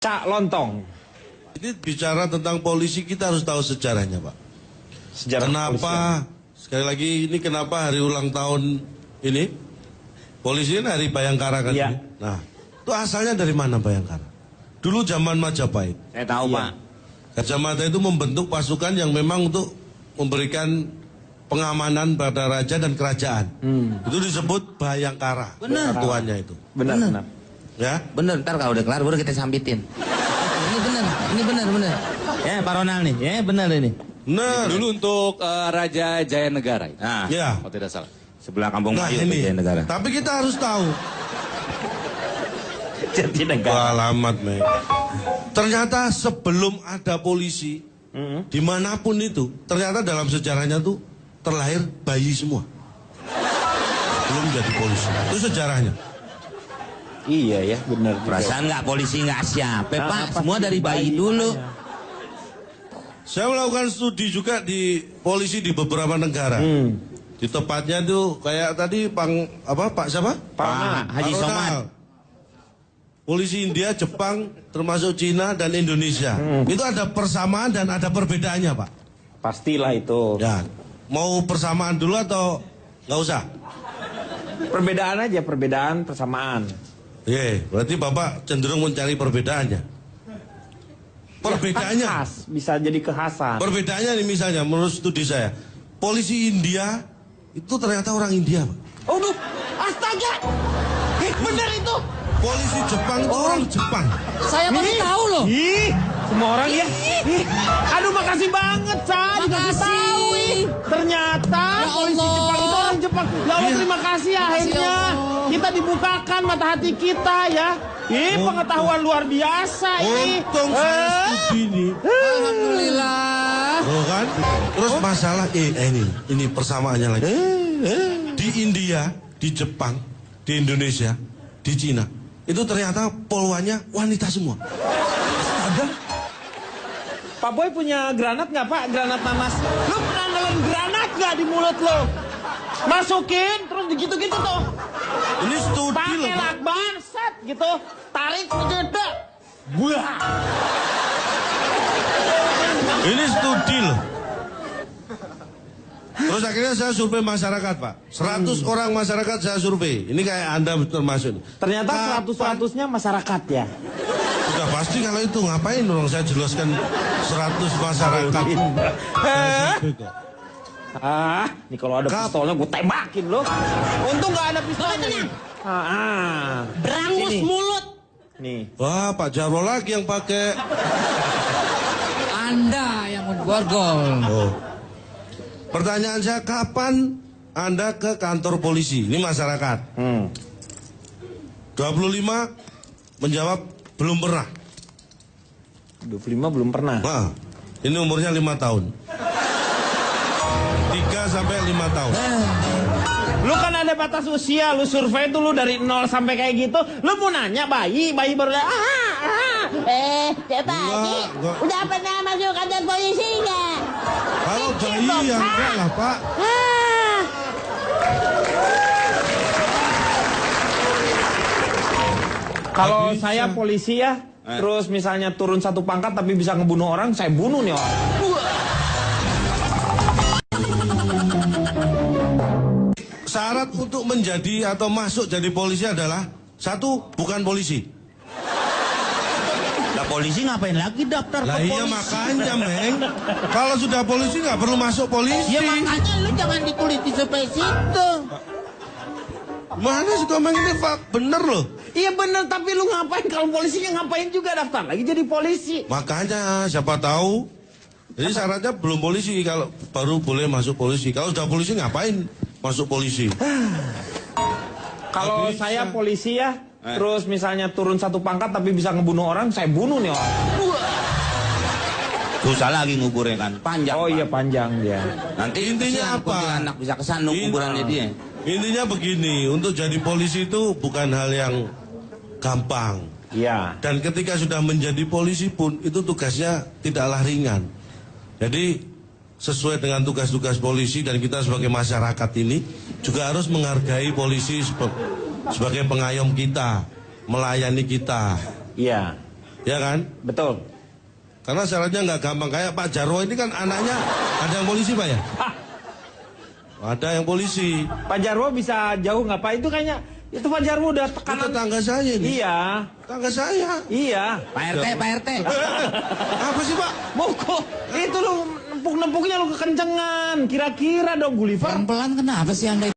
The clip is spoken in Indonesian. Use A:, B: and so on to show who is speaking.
A: Cak Lontong.
B: Ini bicara tentang polisi, kita harus tahu sejarahnya, Pak.
A: Sejarah
B: kenapa, sekali lagi ini kenapa hari ulang tahun ini? Polisi ini hari Bayangkara kan?
A: Iya.
B: Nah, itu asalnya dari mana Bayangkara? Dulu zaman Majapahit.
C: Saya tahu,
A: Iya.
C: Pak.
B: Gajah Mada itu membentuk pasukan yang memang untuk memberikan pengamanan pada raja dan kerajaan. Itu disebut Bayangkara.
C: Benar.
B: Satuannya itu.
A: Benar.
B: Ya.
C: Bener, ntar kalau udah kelar baru kita sambitin. Ini bener. Ya, Pak Ronald nih, ya bener ini.
B: Nah,
D: Dulu untuk Raja Jayanegara.
C: Nah,
B: ya.
D: Kalau tidak salah.
C: sebelah Kampung
B: Nah
C: Melayu,
B: ini.
C: negara.
B: Tapi kita harus tahu.
A: Jatinegara.
B: Alamat, Mek. Ternyata sebelum ada polisi, dimanapun itu, ternyata dalam sejarahnya tuh terlahir bayi semua. Belum jadi polisi. Itu sejarahnya.
A: Iya ya, benar.
C: Perasaan nggak polisi nggak siap,
A: Nah,
C: Pak.
A: apa
C: Semua
A: sih
C: dari bayi
A: bayi
C: dulu.
A: makanya.
B: Saya melakukan studi juga di polisi di beberapa negara. Di tempatnya tuh kayak tadi Pak siapa?
C: Pak Haji
B: Pak
C: Somad.
B: Ronald. Polisi India, Jepang, termasuk Cina dan Indonesia. Itu ada persamaan dan ada perbedaannya, Pak.
A: Pastilah itu.
B: Ya, mau persamaan dulu atau nggak usah?
A: Perbedaan aja, perbedaan, persamaan.
B: Iya, berarti Bapak cenderung mencari perbedaannya. Perbedaannya,
A: Ya, khas, bisa jadi kekhasan.
B: perbedaannya nih misalnya menurut studi saya, polisi India itu ternyata orang India, Pak.
A: Aduh, astaga. Bener itu.
B: Polisi Jepang itu orang Jepang.
E: Saya baru tahu loh.
A: Ih, semua orang ya. Ih, aduh makasih banget, San. Dikasih
E: Makasih.
A: tahu, ih. Ternyata
E: Ya
A: polisi
E: Allah.
A: Jepang itu orang Jepang. Ya Allah,
B: Iya.
A: terima kasih akhirnya.
E: Allah.
A: Kita dibukakan mata hati kita ya. Ih, pengetahuan luar biasa ini.
B: Untung saya studi ini.
E: Alhamdulillah.
B: Oh kan? Terus masalah ini persamaannya lagi. Di India, di Jepang, di Indonesia, di Cina, itu ternyata poluannya wanita semua.
A: Pak Boy punya granat nggak, Pak? Granat nanas. Lu pernah nelen granat nggak di mulut lo? Masukin, terus gitu-gitu tuh.
B: Ini studi loh,
A: Pakai
B: Pak.
A: lakban, set gitu. Tarik, jedek. Buah.
B: Ini studi loh. Terus akhirnya saya survei masyarakat, Pak. 100 orang masyarakat saya survei. Ini kayak Anda termasuk.
A: Ternyata
B: Kapan-
A: 100-100-nya masyarakat ya.
B: Sudah pasti kalau itu ngapain dong saya jelaskan 100 masyarakat. Saya survei kok.
A: Nih kalau ada pistolnya gue tembakin lo. Untung nggak ada pistolnya. Nih.
E: Berangus
A: Sini.
E: mulut.
A: Nih.
B: Wah, Pak Jarwo lagi yang pakai.
E: Anda yang borgol.
B: Oh. Pertanyaan saya, kapan Anda ke kantor polisi? Ini masyarakat. 25 menjawab belum pernah.
A: 25 belum pernah.
B: Nah, ini umurnya 5 tahun. 3 sampai 5 tahun.
A: Lu kan ada batas usia, lu survei tuh lu dari 0 sampai kayak gitu. Lu mau nanya bayi baru
F: Pak Haji,
B: Enggak.
F: udah pernah masuk kantor polisi nggak?
B: Kalau
F: Pikir
B: bayi
F: dong,
B: yang
F: Pak.
B: enggak lah, Pak.
F: Ah,
A: Kalau
B: Nggak bisa.
A: saya polisi ya, terus misalnya turun satu pangkat tapi bisa ngebunuh orang, saya bunuh nih orang.
B: Syarat untuk menjadi atau masuk jadi polisi adalah satu, bukan polisi.
C: Lah polisi ngapain lagi daftar
B: Lah
C: ke
B: iya
C: polisi?
B: makanya, Meng. Kalau sudah polisi nggak perlu masuk polisi.
E: Ya makanya lu jangan ditulis di survei situ.
B: Mana sih Komeng ini, Pak? Bener loh.
A: Iya bener, tapi lu ngapain kalau polisinya ngapain juga daftar lagi jadi polisi?
B: Makanya siapa tahu. Jadi syaratnya belum polisi, kalau baru boleh masuk polisi. Kalau sudah polisi ngapain masuk polisi?
A: Kalau
B: Nggak bisa.
A: saya polisi ya, terus misalnya turun satu pangkat tapi bisa ngebunuh orang, saya bunuh nih orang.
C: Susah lagi nguburnya kan, panjang.
A: Oh
C: Pak.
A: iya panjang dia.
C: Nanti
B: Intinya
C: kesian
B: apa?
C: kuntilanak bisa kesandung kuburannya dia.
B: Intinya begini, untuk jadi polisi itu bukan hal yang gampang.
A: Iya.
B: Dan ketika sudah menjadi polisi pun, itu tugasnya tidaklah ringan. Jadi sesuai dengan tugas-tugas polisi dan kita sebagai masyarakat ini juga harus menghargai polisi sebagai pengayom kita, melayani kita.
A: Iya.
B: Ya kan?
A: Betul.
B: Karena syaratnya nggak gampang. Kayak Pak Jarwo ini kan anaknya ada yang polisi Pak ya? Ada yang polisi.
A: Pak Jarwo bisa jauh nggak Pak? Itu kayaknya, itu Pak Jarwo udah
B: Itu
A: tekanan.
B: tetangga saya ini.
A: Iya.
B: Tetangga saya.
A: Iya.
C: Pak RT, Pak RT.
B: Apa sih Pak?
A: Moko, itu lu nempuk-nempuknya lu kekencengan. Kira-kira dong Gulliver.
C: Pelan-pelan kenapa sih Anda